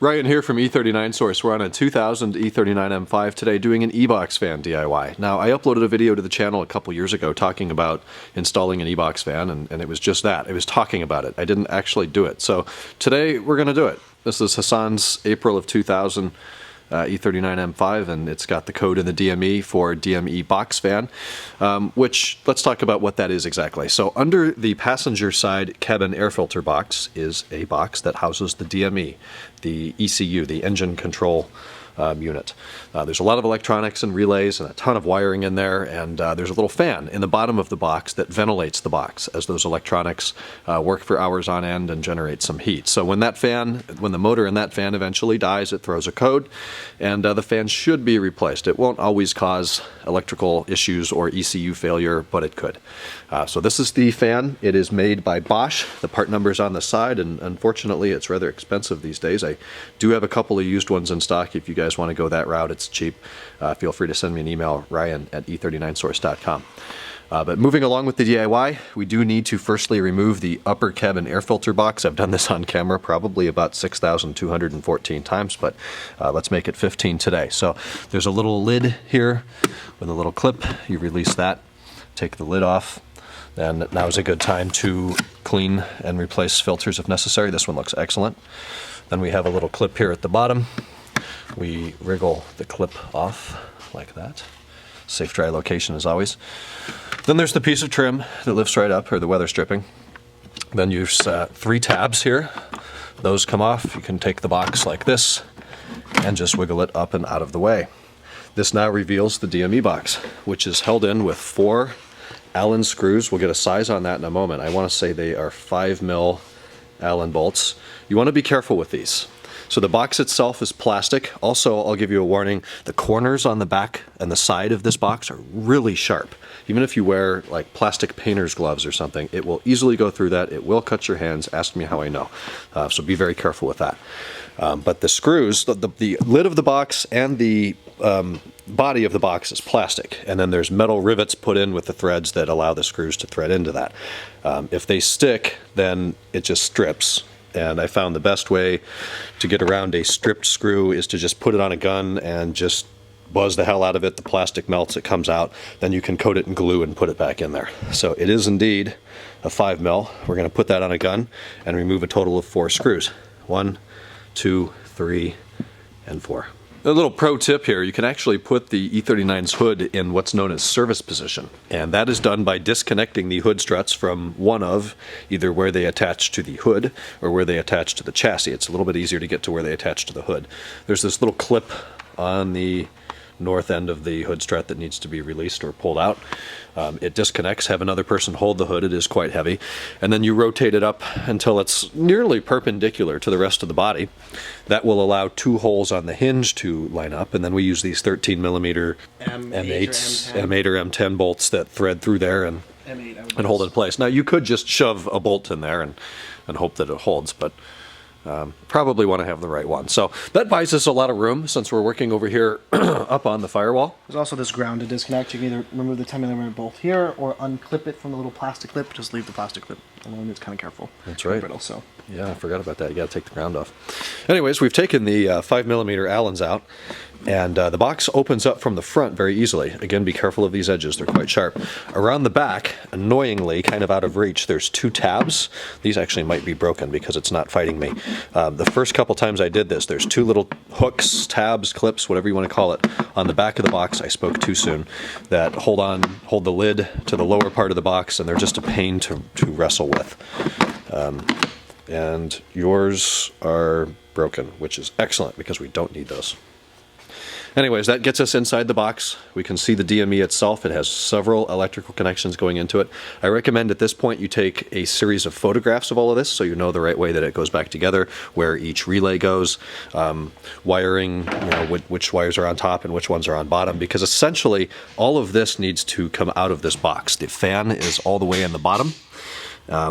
Ryan here from E39 Source. We're on a 2000 E39 M5 today doing an E-Box fan DIY. Now, I uploaded a video to the channel a couple years ago talking about installing an E-Box fan, and it was just that. It was talking about it. I didn't actually do it. So today we're going to do it. This is Hassan's April of 2000 E39 M5, and it's got the code in the DME for DME Box fan, which, let's talk about what that is exactly. So under the passenger side cabin air filter box is a box that houses the DME, the ECU, the engine control unit. There's a lot of electronics and relays and a ton of wiring in there, and there's a little fan in the bottom of the box that ventilates the box as those electronics work for hours on end and generate some heat. So when the motor in that fan eventually dies, it throws a code, and the fan should be replaced. It won't always cause electrical issues or ECU failure, but it could. So this is the fan. It is made by Bosch. The part number is on the side, and unfortunately it's rather expensive these days. I do have a couple of used ones in stock if you guys want to go that route. It's cheap. Feel free to send me an email, ryan@e39source.com. But moving along with the DIY, we do need to firstly remove the upper cabin air filter box. I've done this on camera probably about 6,214 times, but let's make it 15 today. So there's a little lid here with a little clip. You release that, take the lid off, and now is a good time to clean and replace filters if necessary. This one looks excellent. Then we have a little clip here at the bottom. We wriggle the clip off like that. Safe dry location as always. Then there's the piece of trim that lifts right up, or the weather stripping. Then there's 3 tabs here. Those come off. You can take the box like this and just wiggle it up and out of the way. This now reveals the DME box, which is held in with 4 Allen screws. We'll get a size on that in a moment. I want to say they are 5mm Allen bolts. You want to be careful with these. So the box itself is plastic. Also, I'll give you a warning, the corners on the back and the side of this box are really sharp. Even if you wear like plastic painter's gloves or something, it will easily go through that. It will cut your hands. Ask me how I know. So be very careful with that. But the screws, the lid of the box and the body of the box is plastic, and then there's metal rivets put in with the threads that allow the screws to thread into that. If they stick, then it just strips. And I found the best way to get around a stripped screw is to just put it on a gun and just buzz the hell out of it. The plastic melts, it comes out. Then you can coat it in glue and put it back in there. So it is indeed a 5mm. We're going to put that on a gun and remove a total of 4 screws. 1, 2, 3, and 4. A little pro tip here, you can actually put the E39's hood in what's known as service position, and that is done by disconnecting the hood struts from one of either where they attach to the hood or where they attach to the chassis. It's a little bit easier to get to where they attach to the hood. There's this little clip on the north end of the hood strut that needs to be released or pulled out. It disconnects, have another person hold the hood, it is quite heavy, and then you rotate it up until it's nearly perpendicular to the rest of the body. That will allow 2 holes on the hinge to line up, and then we use these 13mm M8 or M10 bolts that thread through there and hold it in place. Now you could just shove a bolt in there and hope that it holds, but probably want to have the right one. So that buys us a lot of room since we're working over here up on the firewall. There's also this ground to disconnect. You can either remove the 10mm bolt here or unclip it from the little plastic clip. Just leave the plastic clip alone. It's kind of careful. That's right. Brittle, so. Yeah, I forgot about that. You got to take the ground off. Anyways, we've taken the 5mm Allens out, and the box opens up from the front very easily. Again, be careful of these edges. They're quite sharp. Around the back, annoyingly, kind of out of reach, there's 2 tabs. These actually might be broken because it's not fighting me. The first couple times I did this, there's 2 little hooks, tabs, clips, whatever you want to call it, on the back of the box. I spoke too soon. That hold the lid to the lower part of the box, and they're just a pain to wrestle with. And yours are broken, which is excellent because we don't need those. Anyways, that gets us inside the box. We can see the DME itself. It has several electrical connections going into it. I recommend at this point you take a series of photographs of all of this so you know the right way that it goes back together, where each relay goes, wiring, which wires are on top and which ones are on bottom, because essentially all of this needs to come out of this box. The fan is all the way in the bottom,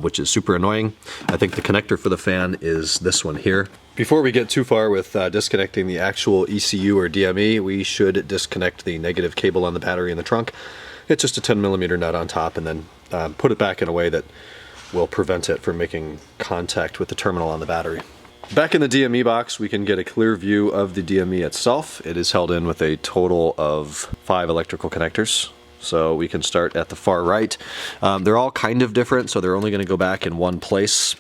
which is super annoying. I think the connector for the fan is this one here. Before we get too far with disconnecting the actual ECU or DME, we should disconnect the negative cable on the battery in the trunk. It's just a 10mm nut on top, and then put it back in a way that will prevent it from making contact with the terminal on the battery. Back in the DME box, we can get a clear view of the DME itself. It is held in with a total of 5 electrical connectors. So we can start at the far right. They're all kind of different, so they're only going to go back in one place.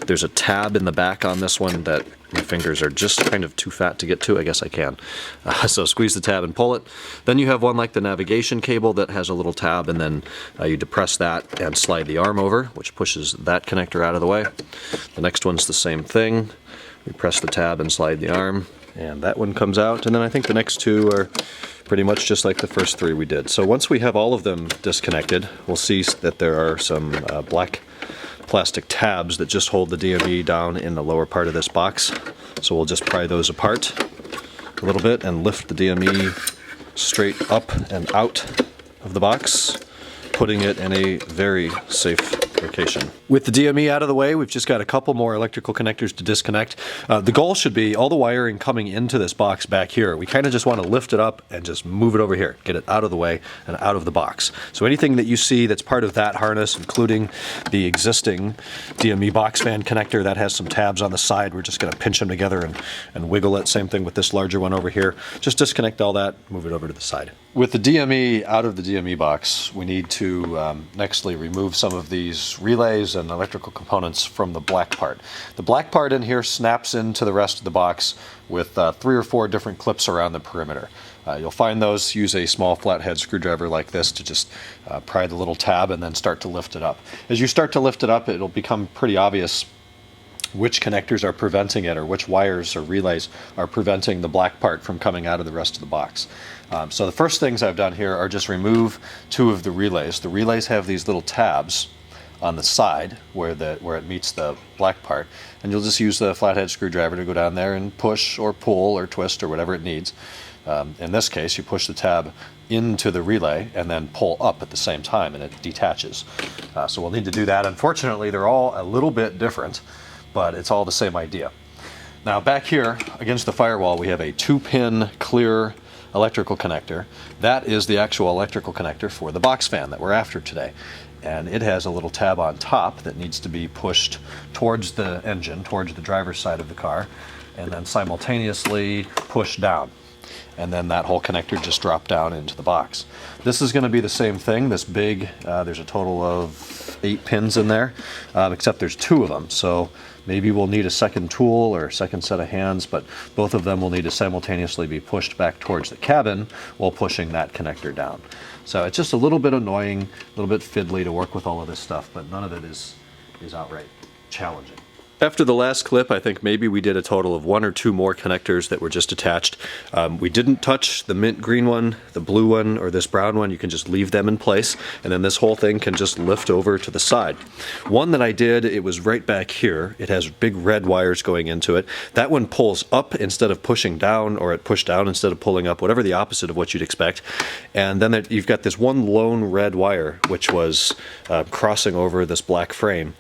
There's a tab in the back on this one that my fingers are just kind of too fat to get to. I guess I can. So squeeze the tab and pull it. Then you have one like the navigation cable that has a little tab, and then you depress that and slide the arm over, which pushes that connector out of the way. The next one's the same thing. We press the tab and slide the arm, and that one comes out. And then I think the next two are pretty much just like the first 3 we did. So once we have all of them disconnected, we'll see that there are some black plastic tabs that just hold the DME down in the lower part of this box. So we'll just pry those apart a little bit and lift the DME straight up and out of the box, putting it in a very safe location. With the DME out of the way, we've just got a couple more electrical connectors to disconnect. The goal should be all the wiring coming into this box back here. We kind of just want to lift it up and just move it over here, get it out of the way and out of the box. So anything that you see that's part of that harness, including the existing DME box fan connector that has some tabs on the side, we're just going to pinch them together and wiggle it. Same thing with this larger one over here. Just disconnect all that, move it over to the side. With the DME out of the DME box, we need to nextly remove some of these relays and electrical components from the black part. The black part in here snaps into the rest of the box with 3 or 4 different clips around the perimeter. You'll find those. Use a small flathead screwdriver like this to just pry the little tab and then start to lift it up. As you start to lift it up, it'll become pretty obvious which connectors are preventing it, or which wires or relays are preventing the black part from coming out of the rest of the box. So the first things I've done here are just remove 2 of the relays. The relays have these little tabs on the side where it meets the black part, and you'll just use the flathead screwdriver to go down there and push or pull or twist or whatever it needs. In this case, you push the tab into the relay and then pull up at the same time, and it detaches. So we'll need to do that. Unfortunately, they're all a little bit different, but it's all the same idea. Now back here against the firewall, we have a 2-pin clear electrical connector. That is the actual electrical connector for the box fan that we're after today. And it has a little tab on top that needs to be pushed towards the engine, towards the driver's side of the car, and then simultaneously pushed down. And then that whole connector just dropped down into the box. This is going to be the same thing, this big, there's a total of 8 pins in there, except there's 2 of them. So maybe we'll need a second tool or a second set of hands, but both of them will need to simultaneously be pushed back towards the cabin while pushing that connector down. So it's just a little bit annoying, a little bit fiddly to work with all of this stuff, but none of it is outright challenging. After the last clip, I think maybe we did a total of 1 or 2 more connectors that were just attached. We didn't touch the mint green one, the blue one, or this brown one. You can just leave them in place, and then this whole thing can just lift over to the side. One that I did, it was right back here. It has big red wires going into it. That one pulls up instead of pushing down, or it pushed down instead of pulling up, whatever the opposite of what you'd expect. And then you've got this one lone red wire, which was crossing over this black frame.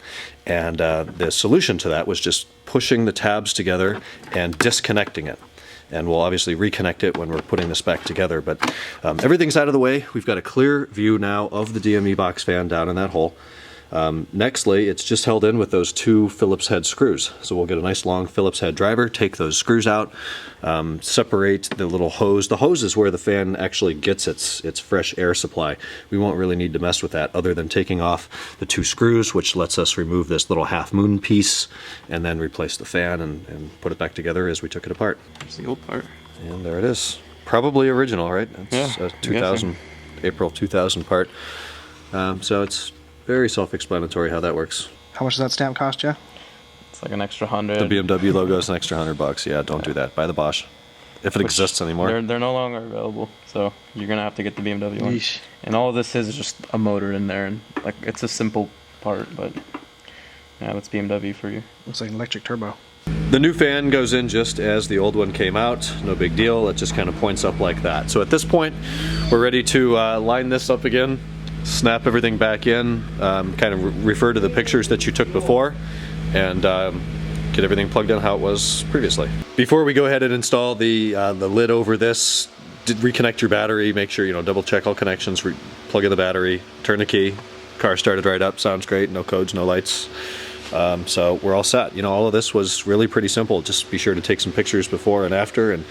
And the solution to that was just pushing the tabs together and disconnecting it. And we'll obviously reconnect it when we're putting this back together. But everything's out of the way. We've got a clear view now of the DME box fan down in that hole. Nextly, it's just held in with those 2 Phillips head screws. So we'll get a nice long Phillips head driver, take those screws out, separate the little hose. The hose is where the fan actually gets its fresh air supply. We won't really need to mess with that other than taking off the 2 screws, which lets us remove this little half moon piece and then replace the fan and put it back together as we took it apart. There's the old part. And there it is. Probably original, right? It's a 2000, April 2000 part. So it's very self-explanatory how that works. How much does that stamp cost you? It's like an extra 100. The BMW logo is an extra $100. Yeah, don't do that. Buy the Bosch, if it exists anymore. They're no longer available, so you're gonna have to get the BMW one. Yeesh. And all of this is just a motor in there, and like it's a simple part, but yeah, that's BMW for you. Looks like an electric turbo. The new fan goes in just as the old one came out. No big deal. It just kind of points up like that. So at this point, we're ready to line this up again, snap everything back in, kind of refer to the pictures that you took before, and get everything plugged in how it was previously. Before we go ahead and install the lid over this, reconnect your battery, make sure, double check all connections, plug in the battery, turn the key, car started right up, sounds great, no codes, no lights. So we're all set. You know, all of this was really pretty simple. Just be sure to take some pictures before and after, and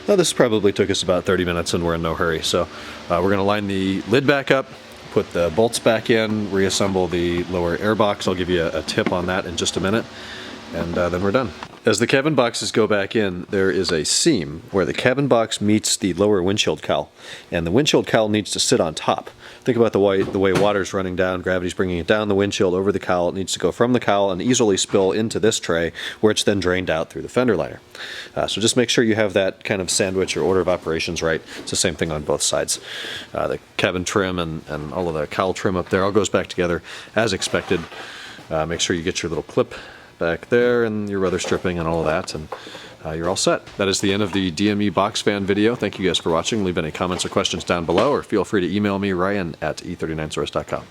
this probably took us about 30 minutes and we're in no hurry. So we're going to line the lid back up, put the bolts back in, reassemble the lower airbox. I'll give you a tip on that in just a minute, and then we're done. As the cabin boxes go back in, there is a seam where the cabin box meets the lower windshield cowl, and the windshield cowl needs to sit on top. Think about the way water's running down, gravity's bringing it down the windshield over the cowl. It needs to go from the cowl and easily spill into this tray, where it's then drained out through the fender liner. So just make sure you have that kind of sandwich or order of operations right. It's the same thing on both sides. The cabin trim and all of the cowl trim up there all goes back together as expected. Make sure you get your little clip back there and your weather stripping and all of that, and you're all set. That is the end of the DME Box fan video. Thank you guys for watching. Leave any comments or questions down below, or feel free to email me, Ryan at e39source.com.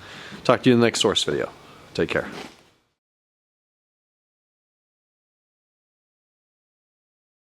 Talk to you in the next source video. Take care.